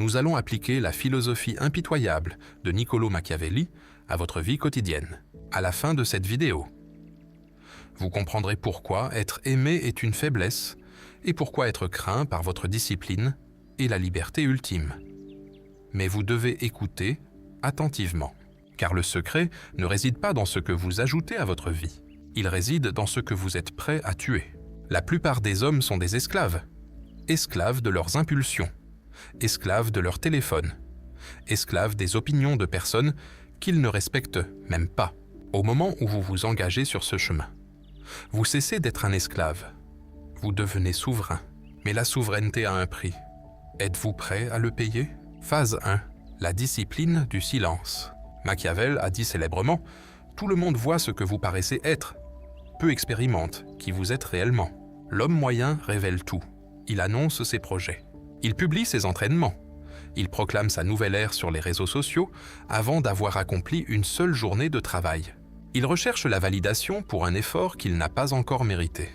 nous allons appliquer la philosophie impitoyable de Niccolò Machiavelli à votre vie quotidienne, à la fin de cette vidéo. Vous comprendrez pourquoi être aimé est une faiblesse et pourquoi être craint par votre discipline est la liberté ultime. Mais vous devez écouter attentivement, car le secret ne réside pas dans ce que vous ajoutez à votre vie, il réside dans ce que vous êtes prêt à tuer. La plupart des hommes sont des esclaves, esclaves de leurs impulsions, esclaves de leur téléphone, esclaves des opinions de personnes qu'ils ne respectent même pas. Au moment où vous vous engagez sur ce chemin, vous cessez d'être un esclave, vous devenez souverain. Mais la souveraineté a un prix. Êtes-vous prêt à le payer? Phase 1. La discipline du silence. Machiavel a dit célèbrement « Tout le monde voit ce que vous paraissez être. Peu expérimente qui vous êtes réellement. » L'homme moyen révèle tout. Il annonce ses projets. Il publie ses entraînements. Il proclame sa nouvelle ère sur les réseaux sociaux avant d'avoir accompli une seule journée de travail. Il recherche la validation pour un effort qu'il n'a pas encore mérité.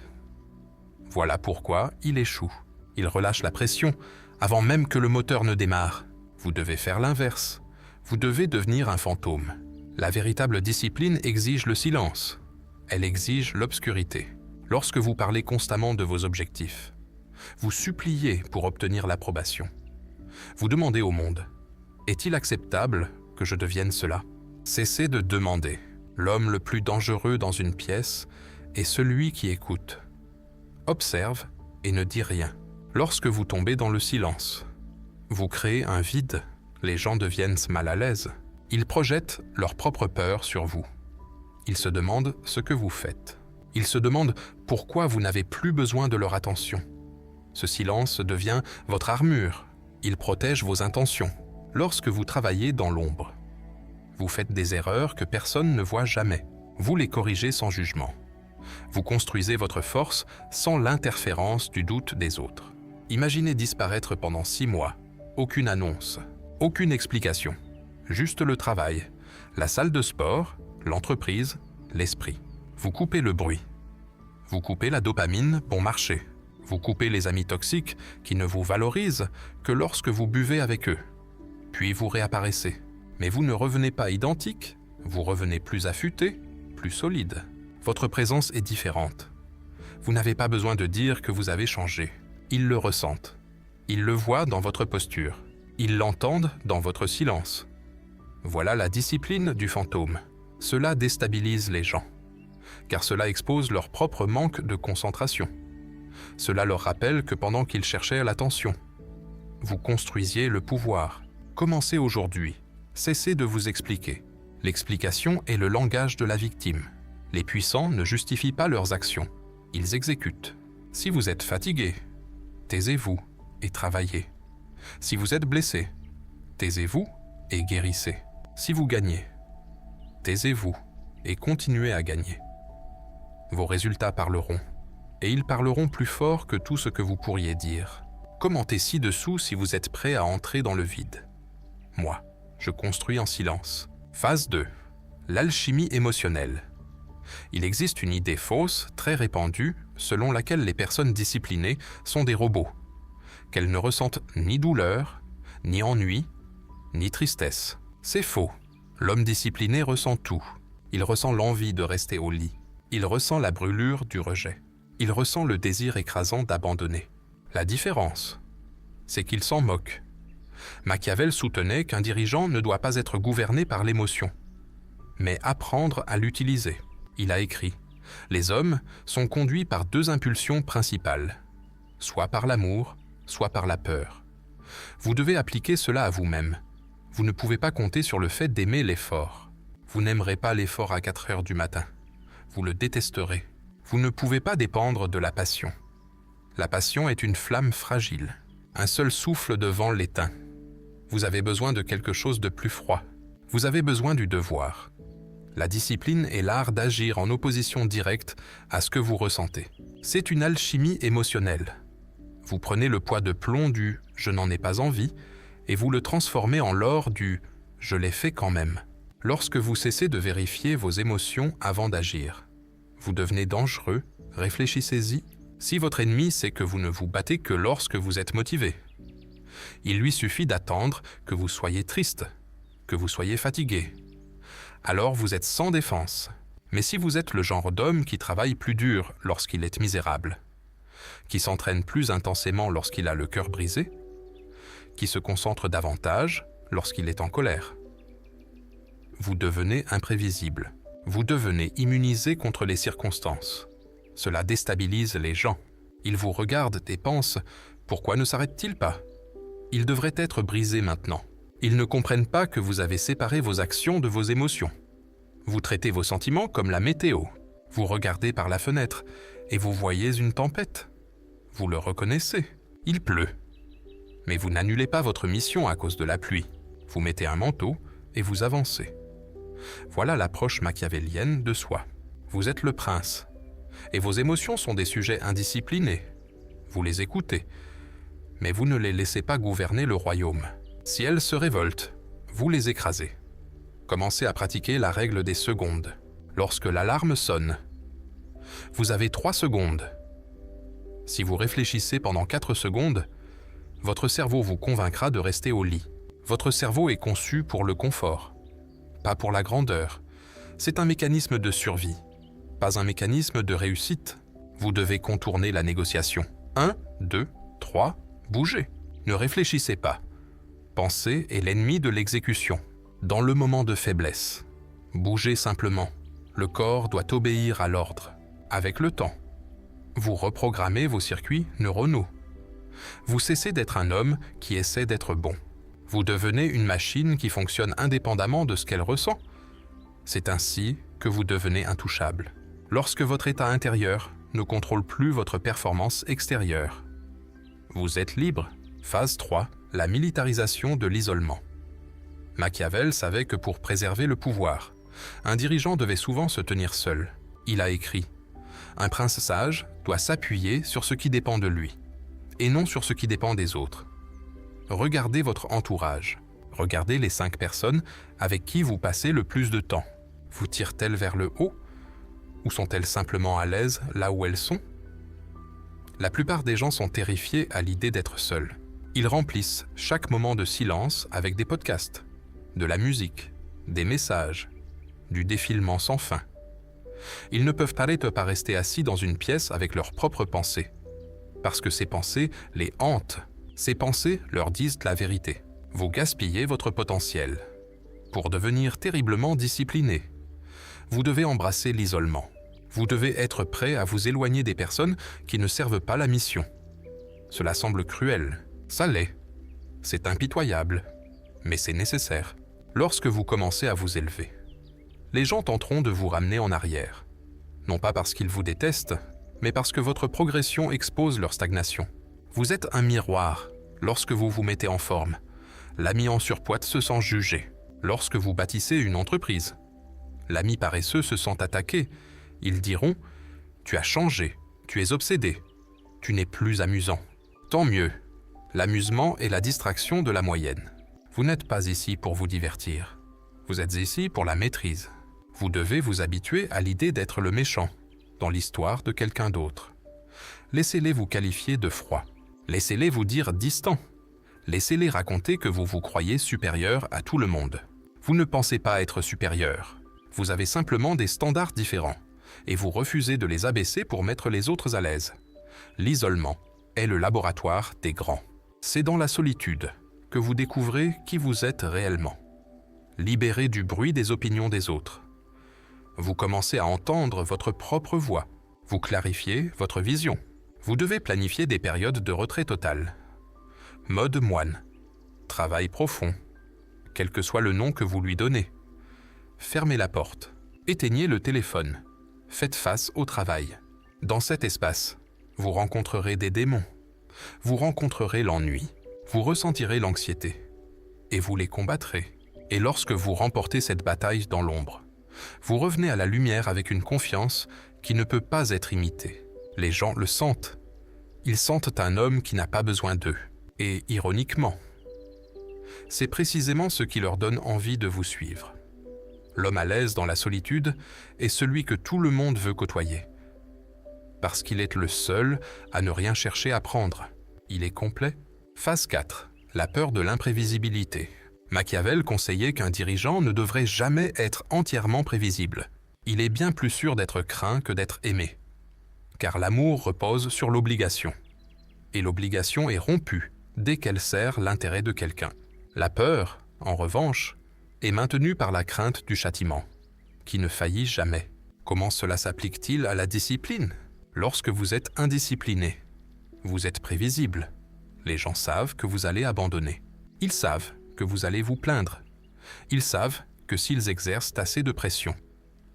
Voilà pourquoi il échoue. Il relâche la pression avant même que le moteur ne démarre. Vous devez faire l'inverse. Vous devez devenir un fantôme. La véritable discipline exige le silence. Elle exige l'obscurité. Lorsque vous parlez constamment de vos objectifs, vous suppliez pour obtenir l'approbation. Vous demandez au monde « Est-il acceptable que je devienne cela ?» Cessez de demander. L'homme le plus dangereux dans une pièce est celui qui écoute. Observe et ne dit rien. Lorsque vous tombez dans le silence, vous créez un vide. Les gens deviennent mal à l'aise. Ils projettent leur propre peur sur vous. Ils se demandent ce que vous faites. Ils se demandent pourquoi vous n'avez plus besoin de leur attention. Ce silence devient votre armure. Il protège vos intentions. Lorsque vous travaillez dans l'ombre, vous faites des erreurs que personne ne voit jamais. Vous les corrigez sans jugement. Vous construisez votre force sans l'interférence du doute des autres. Imaginez disparaître pendant 6 mois. Aucune annonce, aucune explication. Juste le travail, la salle de sport, l'entreprise, l'esprit. Vous coupez le bruit. Vous coupez la dopamine pour marcher. Vous coupez les amis toxiques qui ne vous valorisent que lorsque vous buvez avec eux. Puis vous réapparaissez. Mais vous ne revenez pas identique, vous revenez plus affûté, plus solide. Votre présence est différente. Vous n'avez pas besoin de dire que vous avez changé. Ils le ressentent. Ils le voient dans votre posture. Ils l'entendent dans votre silence. Voilà la discipline du fantôme. Cela déstabilise les gens, car cela expose leur propre manque de concentration. Cela leur rappelle que pendant qu'ils cherchaient l'attention, vous construisiez le pouvoir. Commencez aujourd'hui. Cessez de vous expliquer. L'explication est le langage de la victime. Les puissants ne justifient pas leurs actions. Ils exécutent. Si vous êtes fatigué, taisez-vous et travaillez. Si vous êtes blessé, taisez-vous et guérissez. Si vous gagnez, taisez-vous et continuez à gagner. Vos résultats parleront, et ils parleront plus fort que tout ce que vous pourriez dire. Commentez ci-dessous si vous êtes prêt à entrer dans le vide. Moi, je construis en silence. Phase 2. L'alchimie émotionnelle. Il existe une idée fausse, très répandue, selon laquelle les personnes disciplinées sont des robots, qu'elles ne ressentent ni douleur, ni ennui, ni tristesse. C'est faux. L'homme discipliné ressent tout. Il ressent l'envie de rester au lit. Il ressent la brûlure du rejet. Il ressent le désir écrasant d'abandonner. La différence, c'est qu'il s'en moque. Machiavel soutenait qu'un dirigeant ne doit pas être gouverné par l'émotion, mais apprendre à l'utiliser. Il a écrit « Les hommes sont conduits par 2 impulsions principales, soit par l'amour, soit par la peur. Vous devez appliquer cela à vous-même. Vous ne pouvez pas compter sur le fait d'aimer l'effort. Vous n'aimerez pas l'effort à 4 heures du matin. Vous le détesterez. Vous ne pouvez pas dépendre de la passion. La passion est une flamme fragile. Un seul souffle de vent l'éteint. Vous avez besoin de quelque chose de plus froid. Vous avez besoin du devoir. La discipline est l'art d'agir en opposition directe à ce que vous ressentez. C'est une alchimie émotionnelle. Vous prenez le poids de plomb du « je n'en ai pas envie » et vous le transformez en l'or du « je l'ai fait quand même ». Lorsque vous cessez de vérifier vos émotions avant d'agir, vous devenez dangereux, réfléchissez-y. Si votre ennemi sait que vous ne vous battez que lorsque vous êtes motivé, Il lui suffit d'attendre que vous soyez triste, que vous soyez fatigué. Alors vous êtes sans défense. Mais si vous êtes le genre d'homme qui travaille plus dur lorsqu'il est misérable, qui s'entraîne plus intensément lorsqu'il a le cœur brisé, qui se concentre davantage lorsqu'il est en colère, vous devenez imprévisible. Vous devenez immunisé contre les circonstances. Cela déstabilise les gens. Ils vous regardent et pensent « Pourquoi ne s'arrête-t-il pas ?» Ils devraient être brisés maintenant. Ils ne comprennent pas que vous avez séparé vos actions de vos émotions. Vous traitez vos sentiments comme la météo. Vous regardez par la fenêtre et vous voyez une tempête. Vous le reconnaissez. Il pleut. Mais vous n'annulez pas votre mission à cause de la pluie. Vous mettez un manteau et vous avancez. Voilà l'approche machiavélienne de soi. Vous êtes le prince. Et vos émotions sont des sujets indisciplinés. Vous les écoutez. Mais vous ne les laissez pas gouverner le royaume. Si elles se révoltent, vous les écrasez. Commencez à pratiquer la règle des secondes. Lorsque l'alarme sonne, vous avez 3 secondes. Si vous réfléchissez pendant 4 secondes, votre cerveau vous convaincra de rester au lit. Votre cerveau est conçu pour le confort, pas pour la grandeur. C'est un mécanisme de survie, pas un mécanisme de réussite. Vous devez contourner la négociation. 1, 2, 3, bougez. Ne réfléchissez pas. Penser est l'ennemi de l'exécution. Dans le moment de faiblesse, bougez simplement. Le corps doit obéir à l'ordre. Avec le temps, vous reprogrammez vos circuits neuronaux. Vous cessez d'être un homme qui essaie d'être bon. Vous devenez une machine qui fonctionne indépendamment de ce qu'elle ressent. C'est ainsi que vous devenez intouchable. Lorsque votre état intérieur ne contrôle plus votre performance extérieure. Vous êtes libre. Phase 3, la militarisation de l'isolement. Machiavel savait que pour préserver le pouvoir, un dirigeant devait souvent se tenir seul. Il a écrit « Un prince sage doit s'appuyer sur ce qui dépend de lui, et non sur ce qui dépend des autres. » Regardez votre entourage. Regardez les 5 personnes avec qui vous passez le plus de temps. Vous tirent-elles vers le haut? Ou sont-elles simplement à l'aise là où elles sont? La plupart des gens sont terrifiés à l'idée d'être seuls. Ils remplissent chaque moment de silence avec des podcasts, de la musique, des messages, du défilement sans fin. Ils ne peuvent pas rester assis dans une pièce avec leurs propres pensées, parce que ces pensées les hantent. Ces pensées leur disent la vérité. Vous gaspillez votre potentiel. Pour devenir terriblement discipliné, vous devez embrasser l'isolement. Vous devez être prêt à vous éloigner des personnes qui ne servent pas la mission. Cela semble cruel, ça l'est. C'est impitoyable, mais c'est nécessaire. Lorsque vous commencez à vous élever, les gens tenteront de vous ramener en arrière. Non pas parce qu'ils vous détestent, mais parce que votre progression expose leur stagnation. Vous êtes un miroir lorsque vous vous mettez en forme. L'ami en surpoids se sent jugé. Lorsque vous bâtissez une entreprise, l'ami paresseux se sent attaqué. Ils diront « Tu as changé, tu es obsédé, tu n'es plus amusant. » Tant mieux, l'amusement est la distraction de la moyenne. Vous n'êtes pas ici pour vous divertir. Vous êtes ici pour la maîtrise. Vous devez vous habituer à l'idée d'être le méchant dans l'histoire de quelqu'un d'autre. Laissez-les vous qualifier de froid. Laissez-les vous dire distant. Laissez-les raconter que vous vous croyez supérieur à tout le monde. Vous ne pensez pas être supérieur. Vous avez simplement des standards différents et vous refusez de les abaisser pour mettre les autres à l'aise. L'isolement est le laboratoire des grands. C'est dans la solitude que vous découvrez qui vous êtes réellement. Libéré du bruit des opinions des autres. Vous commencez à entendre votre propre voix. Vous clarifiez votre vision. Vous devez planifier des périodes de retrait total. Mode moine. Travail profond. Quel que soit le nom que vous lui donnez. Fermez la porte. Éteignez le téléphone. Faites face au travail. Dans cet espace, vous rencontrerez des démons. Vous rencontrerez l'ennui. Vous ressentirez l'anxiété. Et vous les combattrez. Et lorsque vous remportez cette bataille dans l'ombre, vous revenez à la lumière avec une confiance qui ne peut pas être imitée. Les gens le sentent. Ils sentent un homme qui n'a pas besoin d'eux. Et ironiquement, c'est précisément ce qui leur donne envie de vous suivre. L'homme à l'aise dans la solitude est celui que tout le monde veut côtoyer. Parce qu'il est le seul à ne rien chercher à prendre. Il est complet. Phase 4. la peur de l'imprévisibilité. Machiavel conseillait qu'un dirigeant ne devrait jamais être entièrement prévisible. Il est bien plus sûr d'être craint que d'être aimé, car l'amour repose sur l'obligation. Et l'obligation est rompue dès qu'elle sert l'intérêt de quelqu'un. La peur, en revanche, est maintenue par la crainte du châtiment, qui ne faillit jamais. Comment cela s'applique-t-il à la discipline? Lorsque vous êtes indiscipliné, vous êtes prévisible. Les gens savent que vous allez abandonner. Ils savent que vous allez vous plaindre. Ils savent que s'ils exercent assez de pression,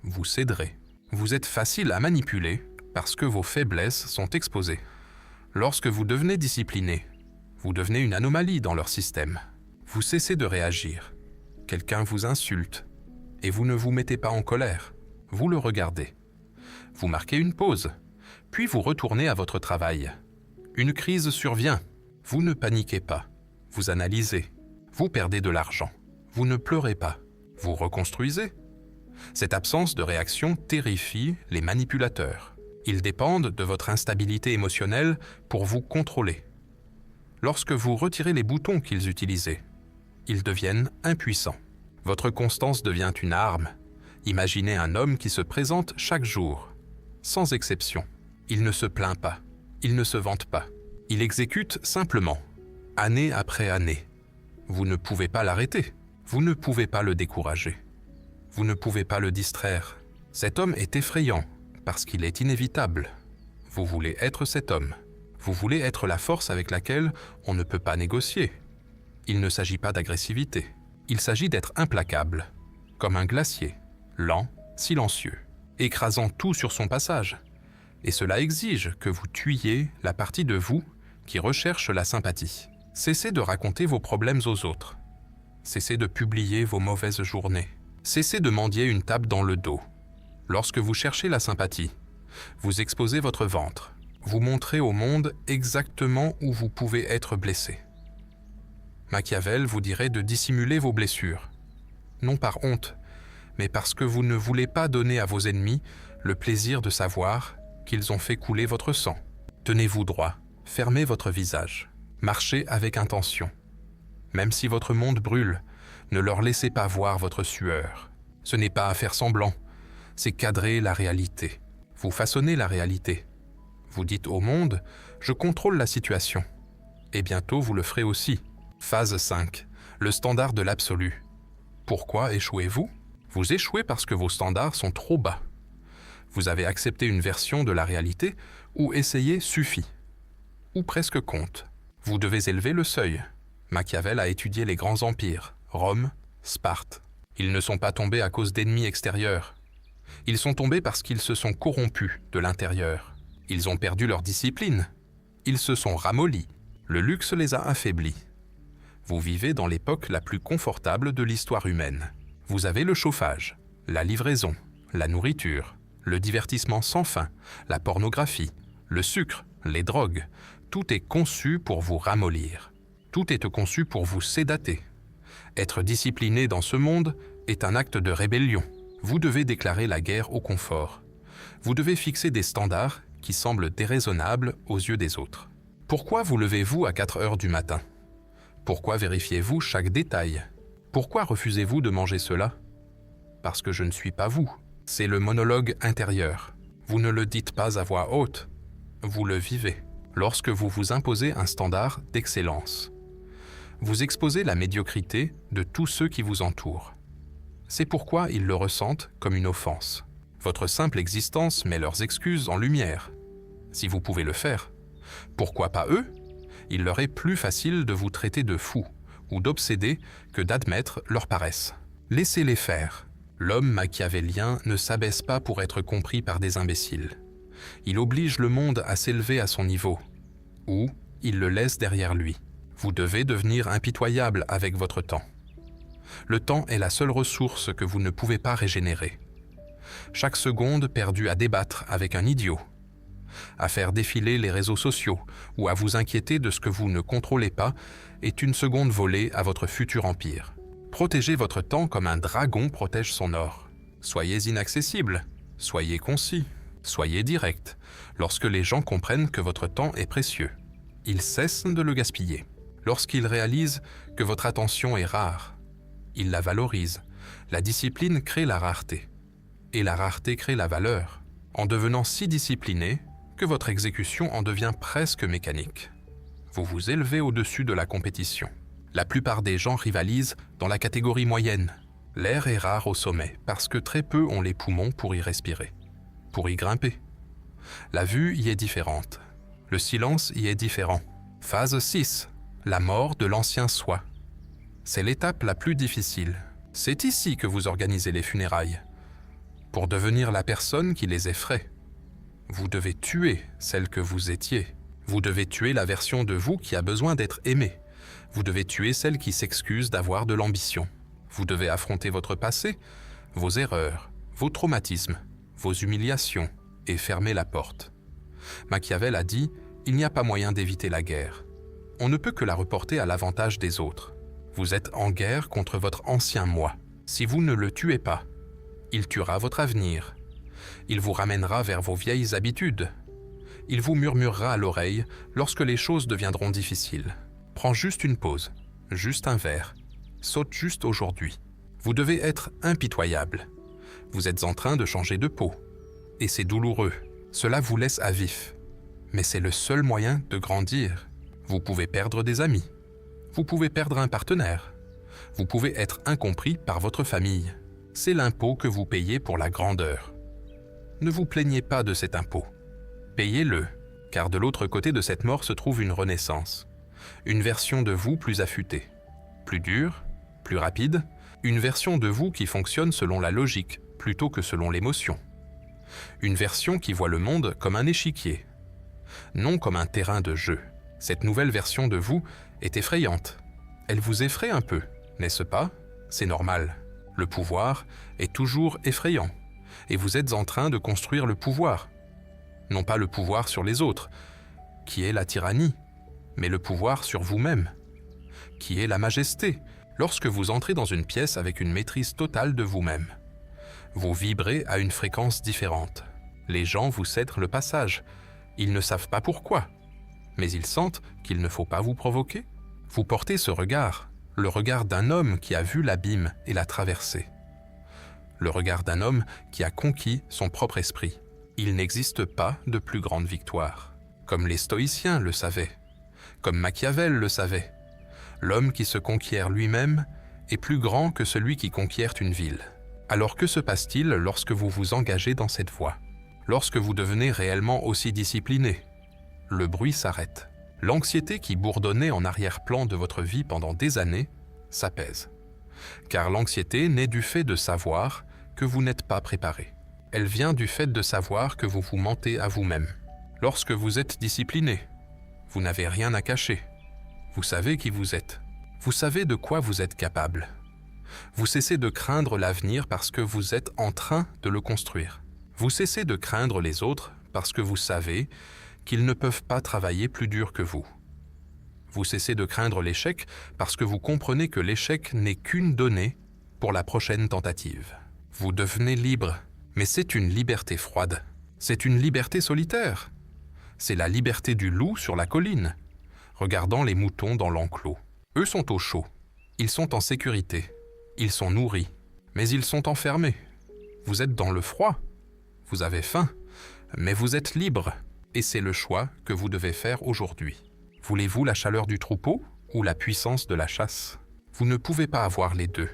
vous céderez. Vous êtes facile à manipuler parce que vos faiblesses sont exposées. Lorsque vous devenez discipliné, vous devenez une anomalie dans leur système. Vous cessez de réagir. Quelqu'un vous insulte et vous ne vous mettez pas en colère. Vous le regardez. Vous marquez une pause, puis vous retournez à votre travail. Une crise survient. Vous ne paniquez pas. Vous analysez. Vous perdez de l'argent. Vous ne pleurez pas. Vous reconstruisez. Cette absence de réaction terrifie les manipulateurs. Ils dépendent de votre instabilité émotionnelle pour vous contrôler. Lorsque vous retirez les boutons qu'ils utilisaient, ils deviennent impuissants. Votre constance devient une arme. Imaginez un homme qui se présente chaque jour, sans exception. Il ne se plaint pas, il ne se vante pas. Il exécute simplement, année après année. Vous ne pouvez pas l'arrêter, vous ne pouvez pas le décourager. Vous ne pouvez pas le distraire. Cet homme est effrayant parce qu'il est inévitable. Vous voulez être cet homme. Vous voulez être la force avec laquelle on ne peut pas négocier. Il ne s'agit pas d'agressivité. Il s'agit d'être implacable, comme un glacier, lent, silencieux, écrasant tout sur son passage. Et cela exige que vous tuiez la partie de vous qui recherche la sympathie. Cessez de raconter vos problèmes aux autres. Cessez de publier vos mauvaises journées. Cessez de mendier une tape dans le dos. Lorsque vous cherchez la sympathie, vous exposez votre ventre. Vous montrez au monde exactement où vous pouvez être blessé. Machiavel vous dirait de dissimuler vos blessures, non par honte, mais parce que vous ne voulez pas donner à vos ennemis le plaisir de savoir qu'ils ont fait couler votre sang. Tenez-vous droit, fermez votre visage, marchez avec intention. Même si votre monde brûle, ne leur laissez pas voir votre sueur. Ce n'est pas à faire semblant, c'est cadrer la réalité. Vous façonnez la réalité. Vous dites au monde, je contrôle la situation. Et bientôt vous le ferez aussi. Phase 5, le standard de l'absolu. Pourquoi échouez-vous? Vous échouez parce que vos standards sont trop bas. Vous avez accepté une version de la réalité où essayer suffit, ou presque compte. Vous devez élever le seuil. Machiavel a étudié les grands empires, Rome, Sparte. Ils ne sont pas tombés à cause d'ennemis extérieurs. Ils sont tombés parce qu'ils se sont corrompus de l'intérieur. Ils ont perdu leur discipline. Ils se sont ramollis. Le luxe les a affaiblis. Vous vivez dans l'époque la plus confortable de l'histoire humaine. Vous avez le chauffage, la livraison, la nourriture, le divertissement sans fin, la pornographie, le sucre, les drogues. Tout est conçu pour vous ramollir. Tout est conçu pour vous sédater. Être discipliné dans ce monde est un acte de rébellion. Vous devez déclarer la guerre au confort. Vous devez fixer des standards qui semblent déraisonnables aux yeux des autres. Pourquoi vous levez-vous à 4 heures du matin? Pourquoi vérifiez-vous chaque détail? Pourquoi refusez-vous de manger cela? Parce que je ne suis pas vous. C'est le monologue intérieur. Vous ne le dites pas à voix haute. Vous le vivez. Lorsque vous vous imposez un standard d'excellence, vous exposez la médiocrité de tous ceux qui vous entourent. C'est pourquoi ils le ressentent comme une offense. Votre simple existence met leurs excuses en lumière. Si vous pouvez le faire, pourquoi pas eux? Il leur est plus facile de vous traiter de fou ou d'obsédé que d'admettre leur paresse. Laissez-les faire. L'homme machiavélien ne s'abaisse pas pour être compris par des imbéciles. Il oblige le monde à s'élever à son niveau, ou il le laisse derrière lui. Vous devez devenir impitoyable avec votre temps. Le temps est la seule ressource que vous ne pouvez pas régénérer. Chaque seconde perdue à débattre avec un idiot, à faire défiler les réseaux sociaux ou à vous inquiéter de ce que vous ne contrôlez pas est une seconde volée à votre futur empire. Protégez votre temps comme un dragon protège son or. Soyez inaccessible, soyez concis, soyez direct. Lorsque les gens comprennent que votre temps est précieux, ils cessent de le gaspiller. Lorsqu'il réalise que votre attention est rare, il la valorise. La discipline crée la rareté. Et la rareté crée la valeur, en devenant si discipliné que votre exécution en devient presque mécanique. Vous vous élevez au-dessus de la compétition. La plupart des gens rivalisent dans la catégorie moyenne. L'air est rare au sommet parce que très peu ont les poumons pour y respirer, pour y grimper. La vue y est différente. Le silence y est différent. Phase 6. La mort de l'ancien soi. C'est l'étape la plus difficile. C'est ici que vous organisez les funérailles. Pour devenir la personne qui les effraie, vous devez tuer celle que vous étiez. Vous devez tuer la version de vous qui a besoin d'être aimée. Vous devez tuer celle qui s'excuse d'avoir de l'ambition. Vous devez affronter votre passé, vos erreurs, vos traumatismes, vos humiliations et fermer la porte. Machiavel a dit « Il n'y a pas moyen d'éviter la guerre. On ne peut que la reporter à l'avantage des autres. Vous êtes en guerre contre votre ancien moi. Si vous ne le tuez pas, il tuera votre avenir. Il vous ramènera vers vos vieilles habitudes. Il vous murmurera à l'oreille lorsque les choses deviendront difficiles. Prends juste une pause, juste un verre. Saute juste aujourd'hui. Vous devez être impitoyable. Vous êtes en train de changer de peau. Et c'est douloureux. Cela vous laisse à vif. Mais c'est le seul moyen de grandir. Vous pouvez perdre des amis. Vous pouvez perdre un partenaire. Vous pouvez être incompris par votre famille. C'est l'impôt que vous payez pour la grandeur. Ne vous plaignez pas de cet impôt. Payez-le, car de l'autre côté de cette mort se trouve une renaissance. Une version de vous plus affûtée, plus dure, plus rapide, une version de vous qui fonctionne selon la logique plutôt que selon l'émotion. Une version qui voit le monde comme un échiquier, non comme un terrain de jeu. Cette nouvelle version de vous est effrayante. Elle vous effraie un peu, n'est-ce pas? C'est normal. Le pouvoir est toujours effrayant, et vous êtes en train de construire le pouvoir. Non pas le pouvoir sur les autres, qui est la tyrannie, mais le pouvoir sur vous-même, qui est la majesté, lorsque vous entrez dans une pièce avec une maîtrise totale de vous-même. Vous vibrez à une fréquence différente. Les gens vous cèdent le passage. Ils ne savent pas pourquoi, mais ils sentent qu'il ne faut pas vous provoquer. Vous portez ce regard, le regard d'un homme qui a vu l'abîme et l'a traversé. Le regard d'un homme qui a conquis son propre esprit. Il n'existe pas de plus grande victoire. Comme les stoïciens le savaient, comme Machiavel le savait, l'homme qui se conquiert lui-même est plus grand que celui qui conquiert une ville. Alors que se passe-t-il lorsque vous vous engagez dans cette voie? Lorsque vous devenez réellement aussi discipliné, le bruit s'arrête. L'anxiété qui bourdonnait en arrière-plan de votre vie pendant des années s'apaise. Car l'anxiété naît du fait de savoir que vous n'êtes pas préparé. Elle vient du fait de savoir que vous vous mentez à vous-même. Lorsque vous êtes discipliné, vous n'avez rien à cacher. Vous savez qui vous êtes. Vous savez de quoi vous êtes capable. Vous cessez de craindre l'avenir parce que vous êtes en train de le construire. Vous cessez de craindre les autres parce que vous savez qu'ils ne peuvent pas travailler plus dur que vous. Vous cessez de craindre l'échec parce que vous comprenez que l'échec n'est qu'une donnée pour la prochaine tentative. Vous devenez libre, mais c'est une liberté froide. C'est une liberté solitaire. C'est la liberté du loup sur la colline, regardant les moutons dans l'enclos. Eux sont au chaud, ils sont en sécurité, ils sont nourris, mais ils sont enfermés. Vous êtes dans le froid, vous avez faim, mais vous êtes libre, et c'est le choix que vous devez faire aujourd'hui. Voulez-vous la chaleur du troupeau ou la puissance de la chasse? Vous ne pouvez pas avoir les deux.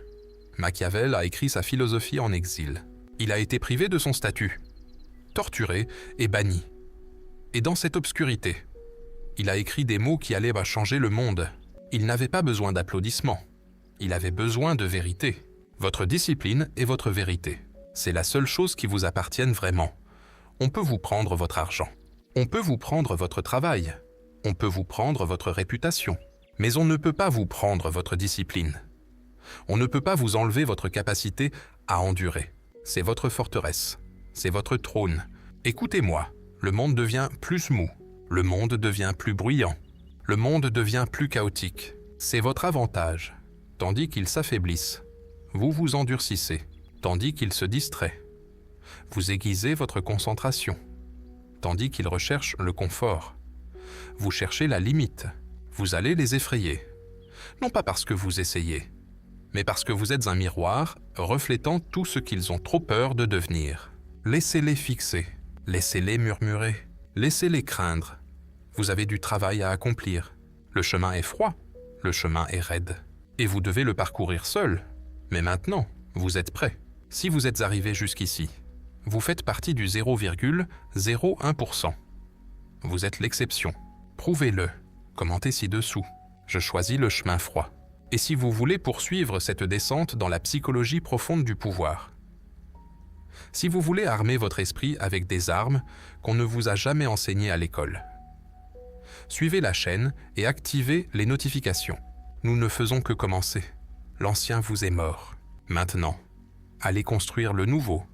Machiavel a écrit sa philosophie en exil. Il a été privé de son statut, torturé et banni. Et dans cette obscurité, il a écrit des mots qui allaient changer le monde. Il n'avait pas besoin d'applaudissements. Il avait besoin de vérité. Votre discipline est votre vérité. C'est la seule chose qui vous appartienne vraiment. On peut vous prendre votre argent. On peut vous prendre votre travail. On peut vous prendre votre réputation. Mais on ne peut pas vous prendre votre discipline. On ne peut pas vous enlever votre capacité à endurer. C'est votre forteresse. C'est votre trône. Écoutez-moi, le monde devient plus mou. Le monde devient plus bruyant. Le monde devient plus chaotique. C'est votre avantage. Tandis qu'il s'affaiblisse, vous vous endurcissez. Tandis qu'il se distrait, vous aiguisez votre concentration. Tandis qu'il recherche le confort, vous cherchez la limite. Vous allez les effrayer. Non pas parce que vous essayez, mais parce que vous êtes un miroir reflétant tout ce qu'ils ont trop peur de devenir. Laissez-les fixer, laissez-les murmurer, laissez-les craindre. Vous avez du travail à accomplir. Le chemin est froid, le chemin est raide. Et vous devez le parcourir seul. Mais maintenant, vous êtes prêt. Si vous êtes arrivé jusqu'ici, vous faites partie du 0,01%. Vous êtes l'exception. Prouvez-le. Commentez ci-dessous. Je choisis le chemin froid. Et si vous voulez poursuivre cette descente dans la psychologie profonde du pouvoir, si vous voulez armer votre esprit avec des armes qu'on ne vous a jamais enseignées à l'école, suivez la chaîne et activez les notifications. Nous ne faisons que commencer. L'ancien vous est mort. Maintenant, allez construire le nouveau